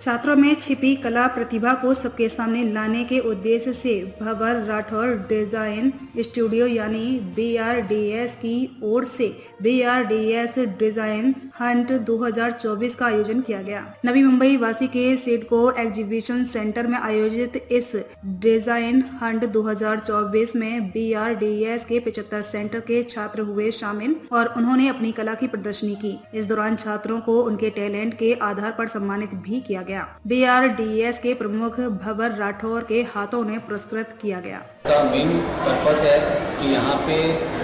छात्रों में छिपी कला प्रतिभा को सबके सामने लाने के उद्देश्य से भंवर राठौर डिजाइन स्टूडियो यानी BRDS की ओर से BRDS डिजाइन हंट 2024 का आयोजन किया गया। नवी मुंबई वासी के सिडको एग्जीबिशन सेंटर में आयोजित इस डिजाइन हंट 2024 में BRDS के 75 सेंटर के छात्र हुए शामिल और उन्होंने अपनी कला की प्रदर्शनी की। इस दौरान छात्रों को उनके टैलेंट के आधार पर सम्मानित भी किया गया। BRDS के प्रमुख भंवर राठौर के हाथों ने पुरस्कृत किया गया। का मेन पर्पस है कि यहाँ पे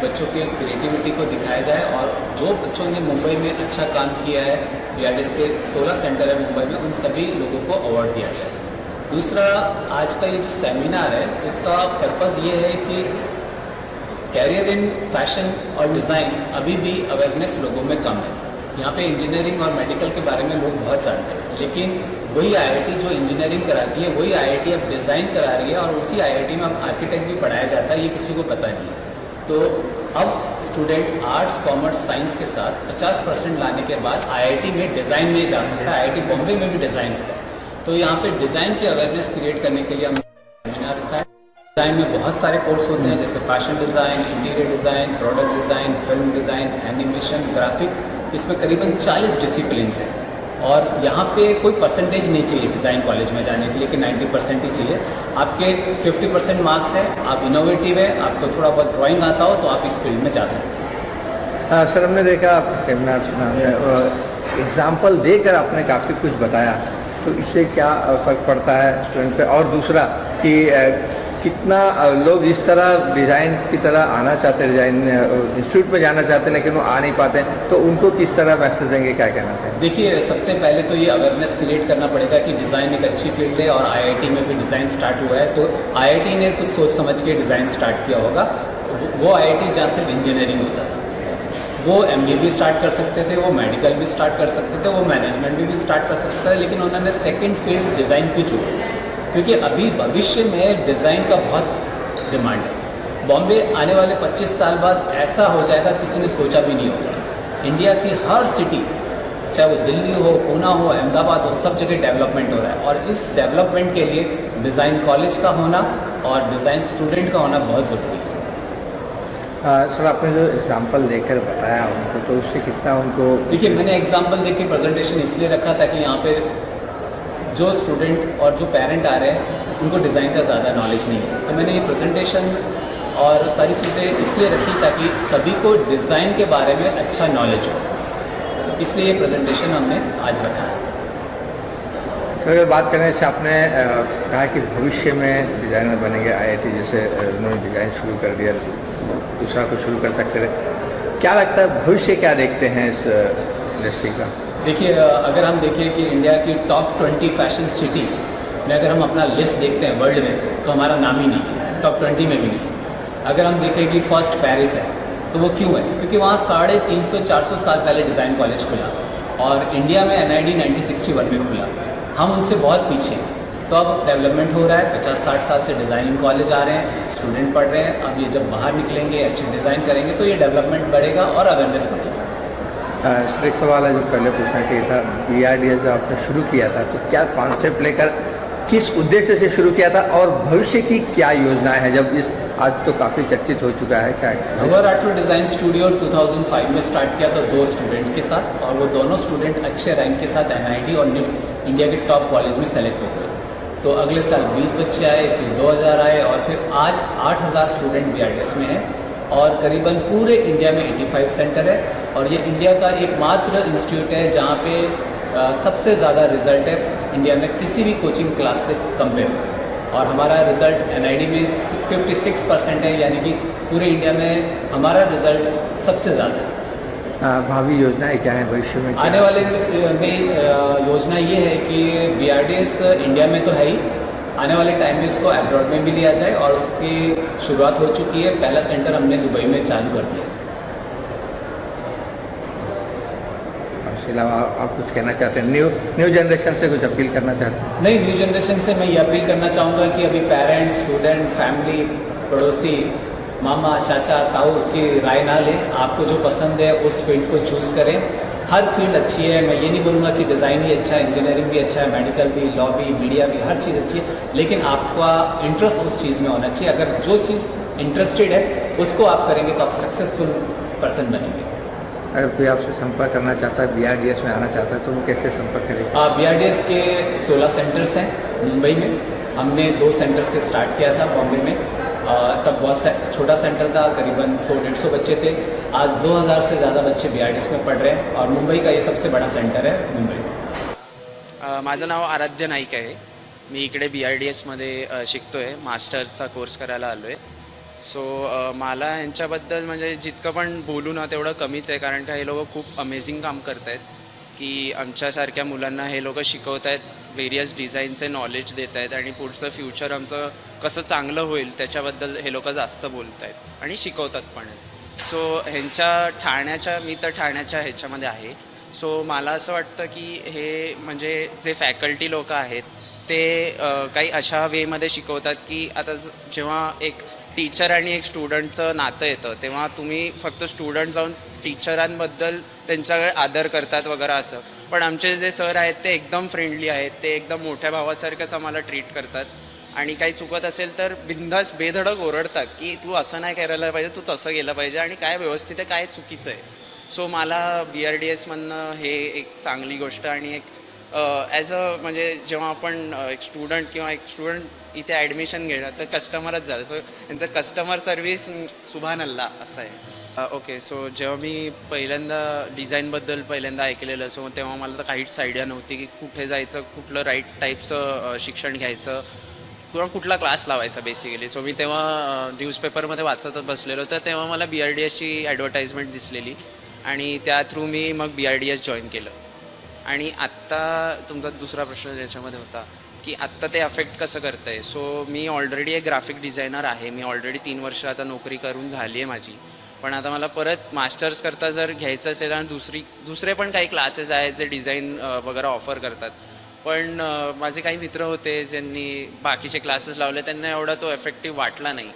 बच्चों के क्रिएटिविटी को दिखाया जाए और जो बच्चों ने मुंबई में अच्छा काम किया है BRDS के 16 सेंटर है मुंबई में, उन सभी लोगों को अवार्ड दिया जाए। दूसरा, आज का ये जो सेमिनार है उसका पर्पस ये है कि कैरियर इन फैशन और डिज़ाइन अभी भी अवेयरनेस लोगों में कम है। यहाँ पे इंजीनियरिंग और मेडिकल के बारे में लोग बहुत जानते हैं, लेकिन वही IIT जो इंजीनियरिंग कराती है वही IIT अब डिज़ाइन करा रही है और उसी IIT में अब आर्किटेक्ट भी पढ़ाया जाता है, ये किसी को पता नहीं है। तो अब स्टूडेंट आर्ट्स कॉमर्स साइंस के साथ 50% लाने के बाद IIT में डिज़ाइन में जा सकता है। IIT बॉम्बे में भी डिज़ाइन होता है। तो यहाँ पे डिज़ाइन की अवेयरनेस क्रिएट करने के लिए हम सेमिनार रखा है। डिज़ाइन में बहुत सारे कोर्स होते हैं, जैसे fashion design, interior design, product design, film design, animation, graphic. इसमें करीबन 40 डिसिप्लिन हैं और यहाँ पे कोई परसेंटेज नहीं चाहिए डिज़ाइन कॉलेज में जाने के लिए कि 90% ही चाहिए। आपके 50% मार्क्स है, आप इनोवेटिव है, आपको थोड़ा बहुत ड्राइंग आता हो तो आप इस फील्ड में जा सकते हैं। सर, हमने देखा आप सेमिनार सुना एग्जाम्पल देकर आपने काफ़ी कुछ बताया, तो इससे क्या फ़र्क पड़ता है स्टूडेंट पे? और दूसरा कि कितना लोग इस तरह डिज़ाइन की तरह आना चाहते हैं, डिज़ाइन इंस्टीट्यूट में जाना चाहते हैं लेकिन वो आ नहीं पाते, तो उनको किस तरह मैसेज देंगे, क्या कहना चाहिए? देखिए, सबसे पहले तो ये अवेयरनेस क्रिएट करना पड़ेगा कि डिज़ाइन एक अच्छी फील्ड है और IIT में भी डिज़ाइन स्टार्ट हुआ है। तो IIT ने कुछ सोच समझ के डिज़ाइन स्टार्ट किया होगा। वो IIT जहाँ सिर्फ इंजीनियरिंग होता था, वो MBA भी स्टार्ट कर सकते थे, वो मेडिकल भी स्टार्ट कर सकते थे, वो मैनेजमेंट भी स्टार्ट कर सकते थे, लेकिन उन्होंने सेकेंड फील्ड डिज़ाइन क्यों चुना? क्योंकि अभी भविष्य में डिज़ाइन का बहुत डिमांड है। बॉम्बे आने वाले 25 साल बाद ऐसा हो जाएगा किसी ने सोचा भी नहीं होगा। इंडिया की हर सिटी, चाहे वो दिल्ली हो, पूना हो, अहमदाबाद हो, सब जगह डेवलपमेंट हो रहा है और इस डेवलपमेंट के लिए डिज़ाइन कॉलेज का होना और डिज़ाइन स्टूडेंट का होना बहुत ज़रूरी है। सर, आपने जो एग्जाम्पल देकर बताया उनको, तो उससे कितना उनको... देखिए, मैंने एग्जाम्पल देके प्रेजेंटेशन इसलिए रखा था कि यहाँ पे जो स्टूडेंट और जो पेरेंट आ रहे हैं उनको डिज़ाइन का ज़्यादा नॉलेज नहीं है, तो मैंने ये प्रेजेंटेशन और सारी चीज़ें इसलिए रखी ताकि सभी को डिज़ाइन के बारे में अच्छा नॉलेज हो, इसलिए ये प्रेजेंटेशन हमने आज रखा है। सर, अगर बात करने से आपने कहा कि भविष्य में डिज़ाइनर बनेंगे, IIT जैसे उन्होंने डिज़ाइन शुरू कर दिया, दूसरा कुछ शुरू कर सकते थे, क्या लगता है भविष्य क्या देखते हैं इस इंडस्ट्री का? देखिए, अगर हम देखें कि इंडिया की टॉप 20 फैशन सिटी में अगर हम अपना लिस्ट देखते हैं वर्ल्ड में, तो हमारा नाम ही नहीं है, टॉप 20 में भी नहीं है। अगर हम देखें कि फर्स्ट पेरिस है, तो वो क्यों है? क्योंकि वहाँ 350-400 साल पहले डिज़ाइन कॉलेज खुला और इंडिया में NID 1961 में खुला। हम उनसे बहुत पीछे हैं। तो अब डेवलपमेंट हो रहा है, 50-60 साल से डिज़ाइनिंग कॉलेज आ रहे हैं, स्टूडेंट पढ़ रहे हैं। अब ये जब बाहर निकलेंगे, अच्छे डिज़ाइन करेंगे, तो ये डेवलपमेंट बढ़ेगा और अवेयरनेस बढ़ेगा। सर, एक सवाल है जो पहले पूछना चाहिए था। BRDS जब आपने शुरू किया था तो क्या कॉन्सेप्ट लेकर, किस उद्देश्य से शुरू किया था और भविष्य की क्या योजनाएं हैं? जब इस आज तो काफ़ी चर्चित हो चुका है, क्या भंवर राठौर डिज़ाइन स्टूडियो 2005 में स्टार्ट किया था 2 स्टूडेंट के साथ, और वो दोनों स्टूडेंट अच्छे रैंक के साथ NID और NIFT इंडिया के टॉप कॉलेज में सेलेक्ट हो गए। तो अगले साल 20 बच्चे आए, फिर 2000 आए और फिर आज 8000 स्टूडेंट BRDS में हैं और करीबन पूरे इंडिया में 85 सेंटर है और ये इंडिया का एकमात्र इंस्टीट्यूट है जहाँ पे सबसे ज़्यादा रिजल्ट है इंडिया में किसी भी कोचिंग क्लास से कंपेयर। और हमारा रिज़ल्ट NID में 56% है, यानी कि पूरे इंडिया में हमारा रिज़ल्ट सबसे ज़्यादा है। भावी योजनाएं क्या है भविष्य में? आने वाले में योजना ये है कि BRDS इंडिया में तो है ही, आने वाले टाइम में इसको अब्रॉड में भी लिया जाए और उसकी शुरुआत हो चुकी है। पहला सेंटर हमने दुबई में चालू कर दिया। इसके अलावा आप कुछ कहना चाहते हैं? न्यू जनरेशन से कुछ अपील करना चाहते हैं? नहीं, न्यू जनरेशन से मैं ये अपील करना चाहूँगा कि अभी पेरेंट्स, स्टूडेंट, फैमिली, पड़ोसी, मामा, चाचा, ताऊ की राय ना लें। आपको जो पसंद है उस फील्ड को चूज़ करें हर फील्ड अच्छी है। मैं ये नहीं बोलूँगा कि डिज़ाइन ही अच्छा है, इंजीनियरिंग भी अच्छा है, मेडिकल भी, लॉ भी, मीडिया भी, हर चीज़ अच्छी है, लेकिन आपका इंटरेस्ट उस चीज़ में होना चाहिए। अगर जो चीज़ इंटरेस्टेड है उसको आप करेंगे तो आप सक्सेसफुल पर्सन बनेंगे। अगर कोई आपसे संपर्क करना चाहता है, BRDS में आना चाहता है, तो वो कैसे संपर्क करेगा? BRDS के 16 सेंटर्स हैं मुंबई में। हमने 2 सेंटर से स्टार्ट किया था बॉम्बे में। तब बहुत छोटा सेंटर था, करीबन 100-150 बच्चे थे। आज 2000 से ज़्यादा बच्चे BRDS में पढ़ रहे हैं और मुंबई का ये सबसे बड़ा सेंटर है मुंबई में। माझं नाव आराध्य नाईक आहे. मी इकडे BRDSमध्ये शिकतो आहे, मास्टर्सचा कोर्स करायला आलो आहे. सो मला यांच्याबद्दल म्हणजे जितकं पण बोलू ना तेवढं कमीच आहे, कारण का हे लोक खूप अमेझिंग काम करत आहेत की आमच्यासारख्या मुलांना हे लोक शिकवत आहेत, वेरियस डिझाईनचे नॉलेज देत आहेत आणि पुढचं फ्युचर आमचं कसं चांगलं होईल त्याच्याबद्दल हे लोक जास्त बोलत आहेत आणि शिकवतात पण. सो मी तर ठाण्याच्या ह्याच्यामध्ये आहे. सो मला असं वाटतं की हे म्हणजे जे फॅकल्टी लोक आहेत ते काही अशा वेमध्ये शिकवतात की आता जेव्हा एक टीचर आणि एक स्टुडंटचं नातं येतं तेव्हा तुम्ही फक्त स्टुडंट जाऊन टीचरांबद्दल त्यांच्याकडे आदर करतात वगैरे असं, पण आमचे जे सर आहेत ते एकदम फ्रेंडली आहेत, ते एकदम मोठ्या भावासारखंच आम्हाला ट्रीट करतात आणि काही चुकत असेल तर बिंदास बेधडक ओरडतात की तू असं नाही करायला पाहिजे, तू तसं केलं पाहिजे आणि काय व्यवस्थित आहे काय चुकीचं आहे. सो मला BRDSमधनं हे एक चांगली गोष्ट आणि एक ॲज अ म्हणजे जेव्हा आपण एक स्टुडंट इथे ॲडमिशन घेणार तर कस्टमरच झालं. सो त्यांचं कस्टमर सर्व्हिस सुभान अल्लाह असं आहे. ओके, सो जेव्हा मी डिझाईनबद्दल पहिल्यांदा ऐकलेलं सो तेव्हा मला तर काहीच आयडिया नव्हती की कुठे जायचं, कुठलं राईट टाईपचं शिक्षण घ्यायचं किंवा कुठला क्लास लावायचा बेसिकली. सो मी तेव्हा न्यूजपेपरमध्ये वाचत बसलेलो तर तेव्हा मला BRDSची ॲडव्हर्टाईजमेंट दिसलेली आणि त्या थ्रू मी मग BRDS जॉईन केलं. आणि आत्ता तुमचा दुसरा प्रश्न ज्याच्यामध्ये होता की आत्ता ते अफेक्ट कसं करतं आहे. सो मी ऑलरेडी एक ग्राफिक डिझायनर आहे. मी ऑलरेडी 3 वर्ष आता नोकरी करून झाली आहे माझी. पण आता मला परत मास्टर्स करता जर घ्यायचं असेल आणि दुसरे पण काही क्लासेस आहेत जे डिझाईन वगैरे ऑफर करतात, पण माझे काही मित्र होते ज्यांनी बाकीचे क्लासेस लावले त्यांना एवढा तो इफेक्टिव्ह वाटला नाही.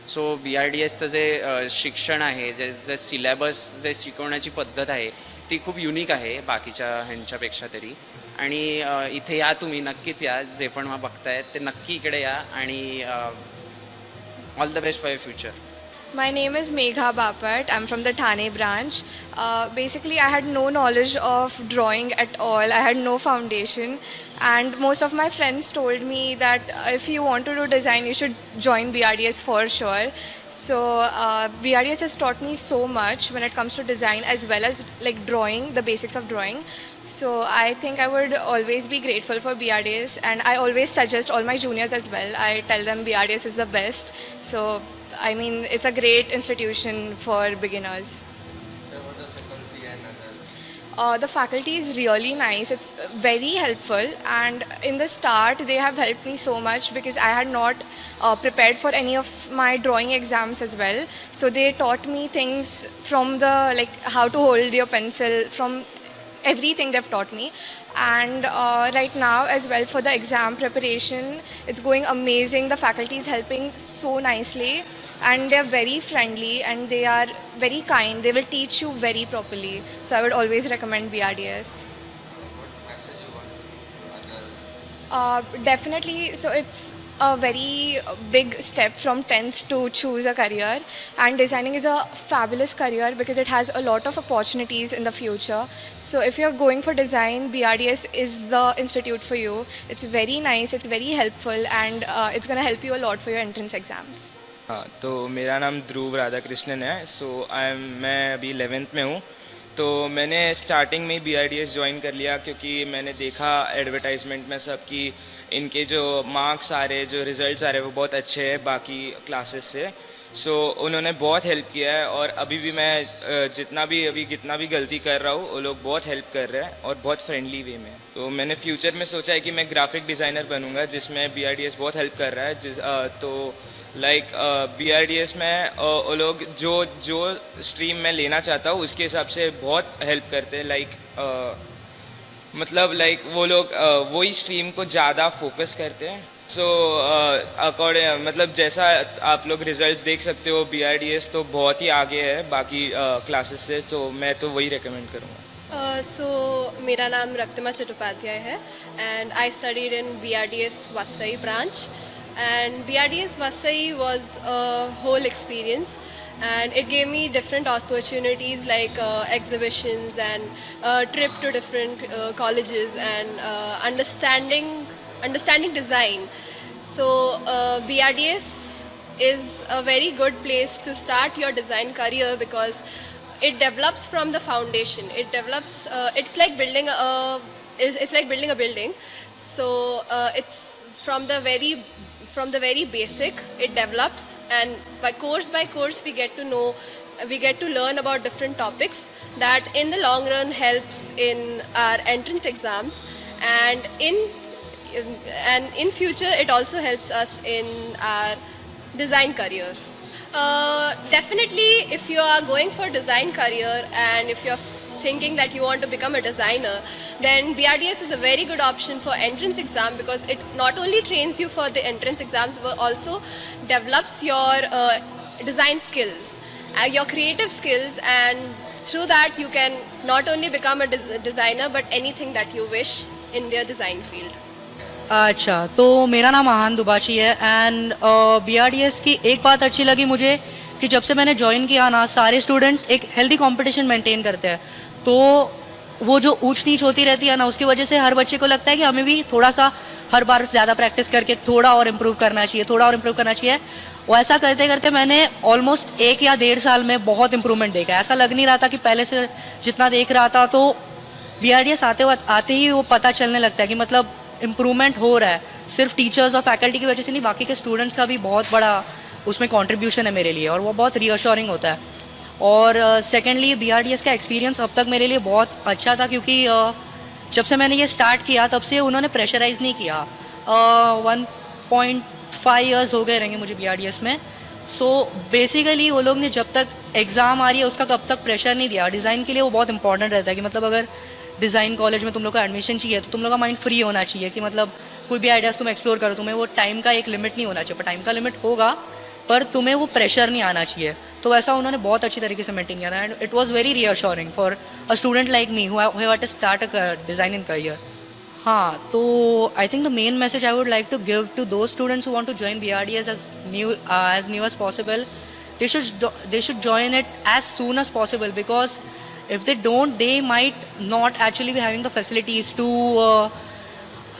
सो BRDSचं जे शिक्षण आहे, जे सिलेबस, जे शिकवण्याची पद्धत आहे ती खूप युनिक आहे बाकीच्या ह्यांच्यापेक्षा तरी. आणि इथे या, तुम्ही नक्कीच या, जे पण बघतायत ते नक्की इकडे या आणि all the best for your future. My name is Megha Bapat. I'm from the Thane branch. Basically, I had no knowledge of drawing at all. I had no foundation. And most of my friends told me that if you want to do design, you should join BRDS for sure. So BRDS has taught me so much when it comes to design as well as like drawing, the basics of drawing. So I think I would always be grateful for BRDS. And I always suggest all my juniors as well. I tell them BRDS is the best. So I mean, it's a great institution for beginners. The faculty is really nice. It's very helpful, and in the start they have helped me so much because I had not prepared for any of my drawing exams as well. So they taught me things from the like how to hold your pencil, from everything they've taught me. And right now as well for the exam preparation, it's going amazing. The faculty is helping so nicely and they're very friendly and they are very kind. They will teach you very properly. So I would always recommend BRDS. Definitely. So it's a very big step from 10th to choose a career, and designing is a fabulous career because it has a lot of opportunities in the future. So if you're going for design, BRDS is the institute for you. It's very nice, it's very helpful, and it's going to help you a lot for your entrance exams. हाँ, तो मेरा नाम ध्रुव राधाकृष्णन है. मैं अभी 11th में हूँ. तो मैंने स्टार्टिंग में BRDS ज्वाइन कर लिया क्योंकि मैंने देखा एडवर्टाइजमेंट में सब कि इनके जो मार्क्स आ रहे, जो रिज़ल्ट्स आ रहे वो बहुत अच्छे हैं बाकी क्लासेस से. सो उन्होंने बहुत हेल्प किया है और अभी भी मैं कितना भी गलती कर रहा हूँ वो लोग बहुत हेल्प कर रहे हैं और बहुत फ्रेंडली वे में. तो मैंने फ्यूचर में सोचा है कि मैं ग्राफिक डिज़ाइनर बनूंगा, जिसमें BRDS बहुत हेल्प कर रहा है. तो BRDS में वो लोग जो स्ट्रीम में लेना चाहता हूँ उसके हिसाब से बहुत हेल्प करते हैं. वो लोग वही स्ट्रीम को ज़्यादा फोकस करते हैं. सो अकॉर्डिंग जैसा आप लोग रिजल्ट्स देख सकते हो BRDS तो बहुत ही आगे है बाकी क्लासेस से. तो मैं तो वही रेकमेंड करूँगा. सो मेरा नाम रक्तिमा चट्टोपाध्याय है and I studied in BRDS Vasai branch and BRDS Vasai was a whole experience and it gave me different opportunities like exhibitions and trip to different colleges and understanding design. So BRDS is a very good place to start your design career because it develops from the foundation. It develops. It's like building a building. So it's from the very basic. It develops, and by course we get to learn about different topics that in the long run helps in our entrance exams, and in future it also helps us in our design career. Definitely, if you are going for design career and if you are thinking that you want to become a designer, then BRDS is a very good option for entrance exam because it not only trains you for the entrance exams but also develops your design skills, your creative skills, and through that you can not only become a designer but anything that you wish in their design field. अच्छा, तो मेरा नाम आहान दुबाशी है and BRDS की एक बात अच्छी लगी मुझे कि जब से मैंने ज्वाइन किया ना, सारे स्टूडेंट्स एक हेल्दी कंपटीशन मेंटेन करते हैं। तो वो जो ऊंच नीच होती रहती है ना, उसकी वजह से हर बच्चे को लगता है कि हमें भी थोड़ा सा हर बार ज़्यादा प्रैक्टिस करके थोड़ा और इम्प्रूव करना चाहिए। वो ऐसा करते करते मैंने ऑलमोस्ट 1 या 1.5 साल में बहुत इंप्रूवमेंट देखा। ऐसा लग नहीं रहा था कि पहले से जितना देख रहा था। तो BRDS आते ही वो पता चलने लगता है कि मतलब इम्प्रूवमेंट हो रहा है। सिर्फ टीचर्स और फैकल्टी की वजह से नहीं, बाकी के स्टूडेंट्स का भी बहुत बड़ा उसमें कंट्रीब्यूशन है मेरे लिए और वो बहुत रीअश्योरिंग होता है। और सेकेंडली BRDS का एक्सपीरियंस अब तक मेरे लिए बहुत अच्छा था क्योंकि जब से मैंने ये स्टार्ट किया तब से उन्होंने प्रेशराइज़ नहीं किया। 1.5 ईयर्स हो गए रहेंगे मुझे BRDS में। सो बेसिकली वो लोग ने जब तक एग्ज़ाम आ रही है उसका कब तक प्रेशर नहीं दिया। डिज़ाइन के लिए वो बहुत इंपॉर्टेंट रहता है कि मतलब अगर डिज़ाइन कॉलेज में तुम लोग का एडमिशन चाहिए तो तुम लोग का माइंड फ्री होना चाहिए कि मतलब कोई भी आइडियाज़ तुम एक्सप्लोर करो। तुम्हें वो टाइम का एक लिमिट नहीं होना चाहिए, पर टाइम का लिमिट होगा पर तुम्हें वो प्रेशर नहीं आना चाहिए। तो वैसा उन्होंने बहुत अच्छी तरीके से मेंटेन किया था and it was very reassuring for a student like me who have to start a designing career. हाँ, तो I think the main message I would like to give to those students who want to join BRDS as new as possible, they should join it as soon as possible because if they don't, they might not actually be having the facilities to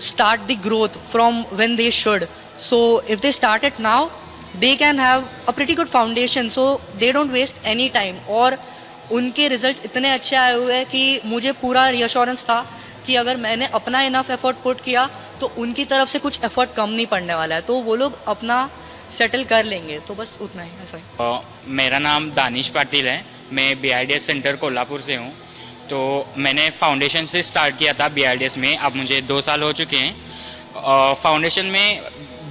start the growth from when they should. So if they start it now, they can have a pretty good foundation, so they don't waste any time. और उनके results इतने अच्छे आए हुए हैं कि मुझे पूरा रियश्योरेंस था कि अगर मैंने अपना इनफ एफर्ट पुट किया तो उनकी तरफ से कुछ एफर्ट कम नहीं पड़ने वाला है, तो वो लोग अपना सेटल कर लेंगे। तो बस उतना ही, ऐसा ही। मेरा नाम दानिश पाटिल है, मैं BRDS सेंटर कोल्हापुर से हूँ। तो मैंने फाउंडेशन से स्टार्ट किया था BRDS में, अब मुझे 2 साल हो चुके हैं। फाउंडेशन में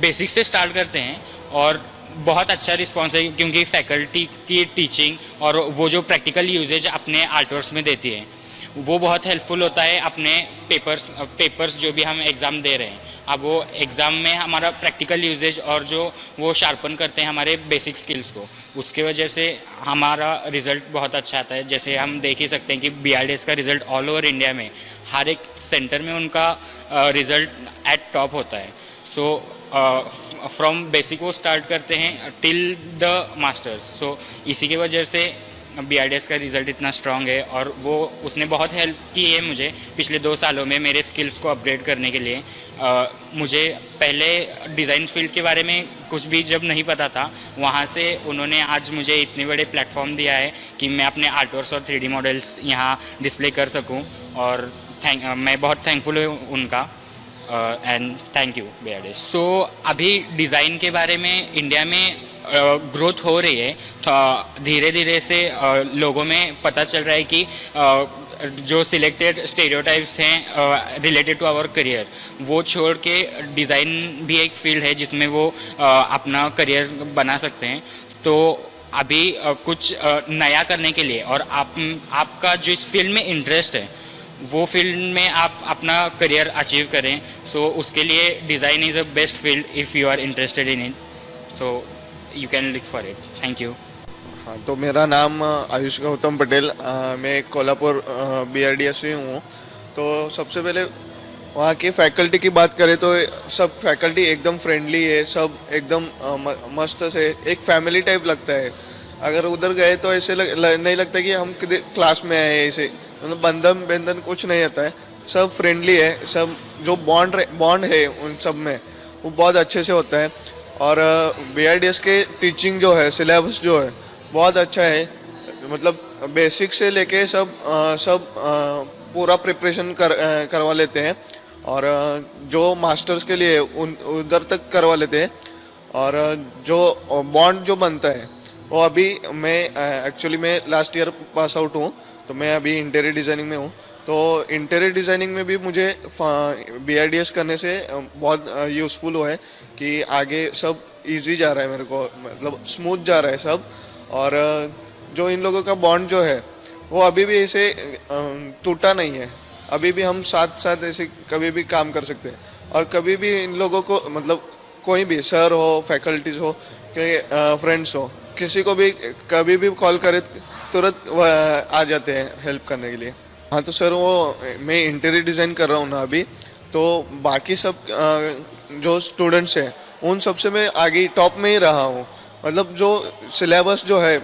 बेसिक से स्टार्ट करते हैं और बहुत अच्छा रिस्पॉन्स है क्योंकि फैकल्टी की टीचिंग और वो जो प्रैक्टिकल यूजेज अपने आर्टवर्क्स में देती है वो बहुत हेल्पफुल होता है अपने पेपर्स जो भी हम एग्ज़ाम दे रहे हैं। अब वो एग्ज़ाम में हमारा प्रैक्टिकल यूजेज और जो वो शार्पन करते हैं हमारे बेसिक स्किल्स को, उसके वजह से हमारा रिज़ल्ट बहुत अच्छा आता है। जैसे हम देख ही सकते हैं कि BRDS का रिज़ल्ट ऑल ओवर इंडिया में हर एक सेंटर में उनका रिज़ल्ट एट टॉप होता है। सो फ्रॉम बेसिक वो स्टार्ट करते हैं टिल द मास्टर्स। सो इसी की वजह से BRDS का रिज़ल्ट इतना स्ट्रॉन्ग है और वो उसने बहुत हेल्प की है मुझे पिछले 2 सालों में मेरे स्किल्स को अपग्रेड करने के लिए। मुझे पहले डिज़ाइन फील्ड के बारे में कुछ भी जब नहीं पता था, वहाँ से उन्होंने आज मुझे इतने बड़े प्लेटफॉर्म दिया है कि मैं अपने आर्टवर्क्स और 3D मॉडल्स यहाँ डिस्प्ले कर सकूँ और मैं बहुत थैंकफुल हूँ उनका एंड थैंक यू BRDS। सो अभी डिज़ाइन के बारे में इंडिया में ग्रोथ हो रही है, धीरे धीरे से लोगों में पता चल रहा है कि जो सिलेक्टेड स्टेरियोटाइप्स हैं रिलेटेड टू आवर करियर वो छोड़ के डिज़ाइन भी एक फील्ड है जिसमें वो अपना करियर बना सकते हैं। तो अभी कुछ नया करने के लिए और आपका जो इस फील्ड में इंटरेस्ट है वो फील्ड में आप अपना करियर अचीव करें। सो उसके लिए design is a best field if you are interested in it, so you can look for it. Thank you. हाँ, तो मेरा नाम आयुष गौतम पटेल, मैं कोल्हापुर BRDS से हूँ। तो सबसे पहले वहाँ की फैकल्टी की बात करें तो सब फैकल्टी एकदम फ्रेंडली है, सब एकदम मस्त से एक फैमिली टाइप लगता है। अगर उधर गए तो ऐसे नहीं लगता कि हम क्लास में आए, ऐसे मतलब बंधन बंधन कुछ नहीं आता है, सब फ्रेंडली है। सब जो बॉन्ड है उन सब में वो बहुत अच्छे से होता है। और BRDS के टीचिंग जो है, सिलेबस जो है बहुत अच्छा है, मतलब बेसिक से लेके सब पूरा प्रिपरेशन करवा लेते हैं। और जो मास्टर्स के लिए उधर तक करवा लेते हैं। और जो बॉन्ड जो बनता है वो अभी मैं लास्ट ईयर पास आउट हूँ, तो मैं अभी इंटीरियर डिज़ाइनिंग में हूँ। तो इंटीरियर डिज़ाइनिंग में भी मुझे BRDS करने से बहुत यूज़फुल हुआ है कि आगे सब इजी जा रहा है, मेरे को मतलब स्मूथ जा रहा है सब। और जो इन लोगों का बॉन्ड जो है वो अभी भी ऐसे टूटा नहीं है, अभी भी हम साथ साथ ऐसे कभी भी काम कर सकते हैं। और कभी भी इन लोगों को मतलब कोई भी सर हो, फैकल्टीज हो, फ्रेंड्स हो, किसी को भी कभी भी कॉल करे तुरंत आ जाते हैं हेल्प करने के लिए। हाँ, तो सर वो मैं इंटीरियर डिज़ाइन कर रहा हूँ ना अभी, तो बाकी सब जो स्टूडेंट्स हैं उन सबसे मैं आगे टॉप में ही रहा हूँ। मतलब जो सिलेबस जो है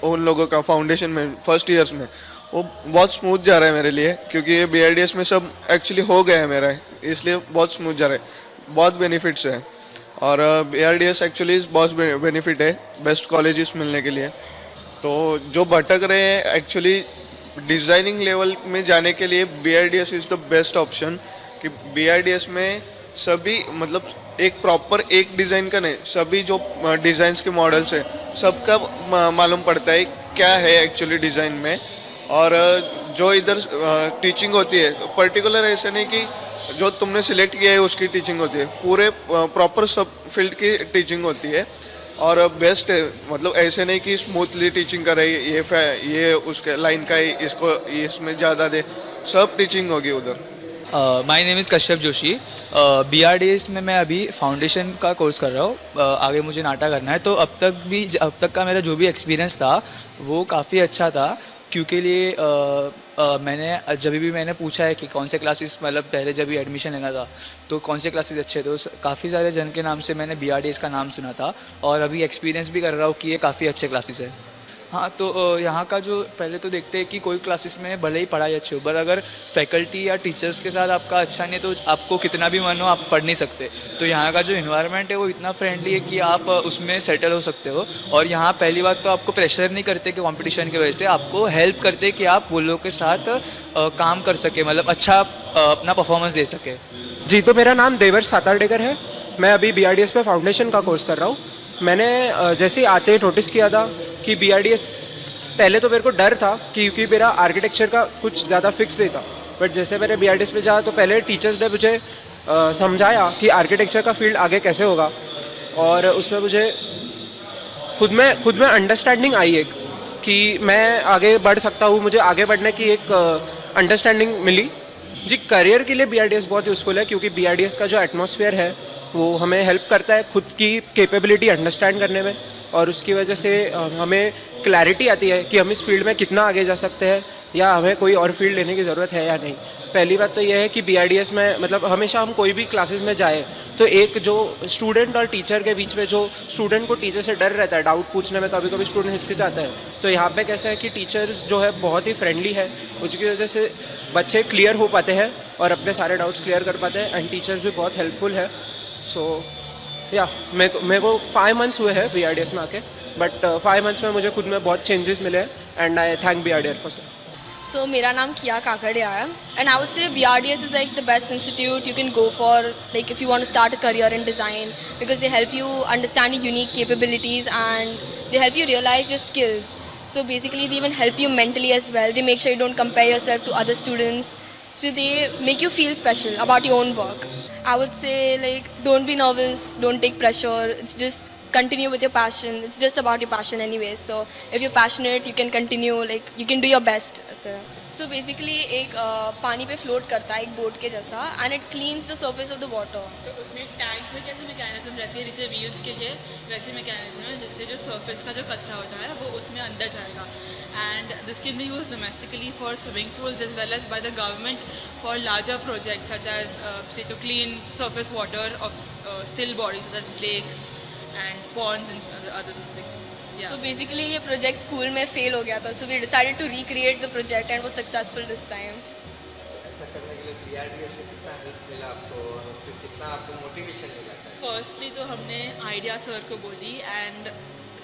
उन लोगों का फाउंडेशन में फर्स्ट ईयर्स में वो बहुत स्मूथ जा रहा है मेरे लिए, क्योंकि ये BRDS में सब एक्चुअली हो गया है मेरा, इसलिए बहुत स्मूथ जा रहा है, बहुत बेनिफिट्स है। और BRDS एक्चुअली बहुत बेनिफिट है बेस्ट कॉलेजेस मिलने के लिए। तो जो भटक रहे हैं एक्चुअली डिज़ाइनिंग लेवल में जाने के लिए BRDS is the best option. कि BRDS में सभी मतलब एक प्रॉपर एक डिज़ाइन का नहीं, सभी जो डिज़ाइंस के मॉडल्स है सबका मालूम पड़ता है क्या है एक्चुअली डिज़ाइन में। और जो इधर टीचिंग होती है पर्टिकुलर ऐसे नहीं कि जो तुमने सिलेक्ट किया है उसकी टीचिंग होती है, पूरे प्रॉपर सब फील्ड की टीचिंग होती है। और बेस्ट है, मतलब ऐसे नहीं कि स्मूथली टीचिंग कर रही ये उसके लाइन का ही इसको इसमें ज़्यादा दे, सब टीचिंग होगी उधर। My name is Kashyap Joshi. BRDS में मैं अभी फाउंडेशन का कोर्स कर रहा हूँ, आगे मुझे नाटा करना है। तो अब तक का मेरा जो भी एक्सपीरियंस था वो काफ़ी अच्छा था, क्योंकि लिए मैंने पूछा है कि कौन से क्लासेस, मतलब पहले जब भी एडमिशन लेना था तो कौन से क्लासेस अच्छे थे, तो काफ़ी सारे जन के नाम से मैंने BRDS का नाम सुना था और अभी एक्सपीरियंस भी कर रहा हूँ कि ये काफ़ी अच्छे क्लासेस है। हाँ, तो यहाँ का जो पहले तो देखते हैं कि कोई क्लासेस में भले ही पढ़ाई अच्छी हो, पर अगर फैकल्टी या टीचर्स के साथ आपका अच्छा नहीं तो आपको कितना भी मन हो आप पढ़ नहीं सकते। तो यहाँ का जो इन्वायरमेंट है वो इतना फ्रेंडली है कि आप उसमें सेटल हो सकते हो। और यहाँ पहली बात तो आपको प्रेशर नहीं करते कि कंपटीशन की वजह से, आपको हेल्प करते कि आप वो लोगों के साथ काम कर सके, मतलब अच्छा अपना परफॉर्मेंस दे सके। जी, तो मेरा नाम देवर्ष सातारडेकर है। मैं अभी BRDS पे फाउंडेशन का कोर्स कर रहा हूँ। मैंने जैसे ही आते नोटिस किया था कि BRDS, पहले तो मेरे को डर था क्योंकि मेरा आर्किटेक्चर का कुछ ज़्यादा फिक्स नहीं था, बट जैसे मैंने BRDS पे जाया तो पहले टीचर्स ने मुझे समझाया कि आर्किटेक्चर का फील्ड आगे कैसे होगा। और उसमें मुझे खुद में अंडरस्टैंडिंग आई एक कि मैं आगे बढ़ सकता हूँ, मुझे आगे बढ़ने की एक अंडरस्टैंडिंग मिली। जी, करियर के लिए BRDS बहुत यूज़फुल है, क्योंकि BRDS का जो एटमॉस्फेयर है वो हमें हेल्प करता है खुद की कैपेबिलिटी अंडरस्टैंड करने में, और उसकी वजह से हमें क्लैरिटी आती है कि हम इस फील्ड में कितना आगे जा सकते हैं या हमें कोई और फील्ड लेने की ज़रूरत है या नहीं। पहली बात तो यह है कि BRDS में मतलब हमेशा हम कोई भी क्लासेस में जाए तो एक जो स्टूडेंट और टीचर के बीच में, जो स्टूडेंट को टीचर से डर रहता है डाउट पूछने में, कभी कभी स्टूडेंट हिचकिचाता है, तो यहाँ पे कैसा है कि टीचर्स जो है बहुत ही फ्रेंडली है, उसकी वजह से बच्चे क्लियर हो पाते हैं और अपने सारे डाउट्स क्लियर कर पाते हैं। एंड टीचर्स भी बहुत हेल्पफुल है। सो या मेरे को 5 मंथ्स हुए हैं BRDS में आके, बट 5 मंथ्स में मुझे खुद में बहुत चेंजेस मिले and I thank BRDS for sir. So, मेरा नाम किया काकड़िया है, and I would say BRDS is like the best institute you can go for, like if you want to start a career in design, because they help you understand your unique capabilities and they help you realize your skills. So basically they even help you mentally as well. They make sure you don't compare yourself to other students. So they make you feel special about your own work. I would say like don't be nervous, don't take pressure. It's just continue with your passion. It's just about your passion anyway. So if you're passionate, you can continue, like you can do your best. So so basically एक पानी पे float करता है एक boat के जैसा and it cleans the surface of the water. तो उसमें टैंक में कैसे मैकेनिज्म रहती है, नीचे व्हील्स के लिए वैसे मैकेनिज्म है जिससे जो सरफेस का जो कचरा होता है वो उसमें अंदर जाएगा. And this can be use domestically for swimming pools as well as by the government for larger project such as say to clean surface water of still bodies such as lakes and ponds and other things. So basically ये project school में fail हो गया था, so we decided to recreate the project and was successful this time. ऐसा करने के लिए BRDS से कितना हेल्प मिला आपको और फिर कितना आपको मोटिवेशन मिला? फर्स्टली तो हमने आइडिया सर को बोली एंड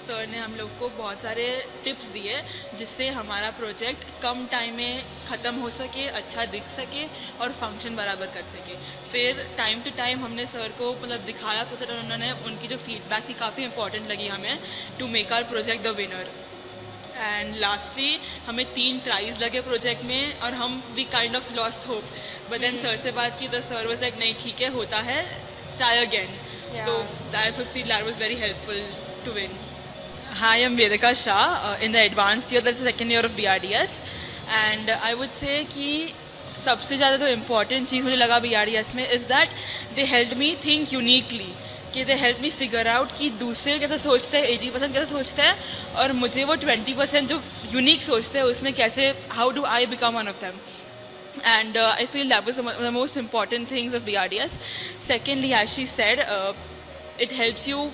सर ने हम लोग को बहुत सारे टिप्स दिए जिससे हमारा प्रोजेक्ट कम टाइम में ख़त्म हो सके, अच्छा दिख सके और फंक्शन बराबर कर सके. फिर टाइम टू टाइम हमने सर को मतलब दिखाया प्रोजेक्ट और उन्होंने उनकी जो फीडबैक थी काफ़ी इंपॉर्टेंट लगी हमें to make our project the winner. And lastly हमें 3 ट्राइज लगे प्रोजेक्ट में और हम we kind of lost hope, but then sir से बात की तो सर वाज लाइक नहीं ठीक है होता है, ट्राई अगेन. तो I feel that was very helpful to win. Hi, I'm Vedika Shah in the advanced year, that's the second year of BRDS. And I would say कि सबसे ज़्यादा जो इम्पॉर्टेंट चीज़ मुझे लगा BRDS में is that they help me think uniquely, कि they help me figure out कि दूसरे कैसे सोचते हैं, 80% कैसे सोचते हैं और मुझे वो 20% जो यूनिक सोचते हैं उसमें कैसे, how do I become one of them. And I feel that was the most important things of BRDS. Secondly, as she said, it helps you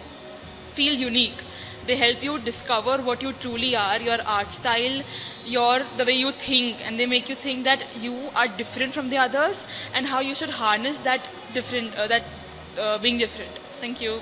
feel unique. They help you discover what you truly are, your art style, the way you think, and they make you think that you are different from the others and how you should harness that being different. Thank you.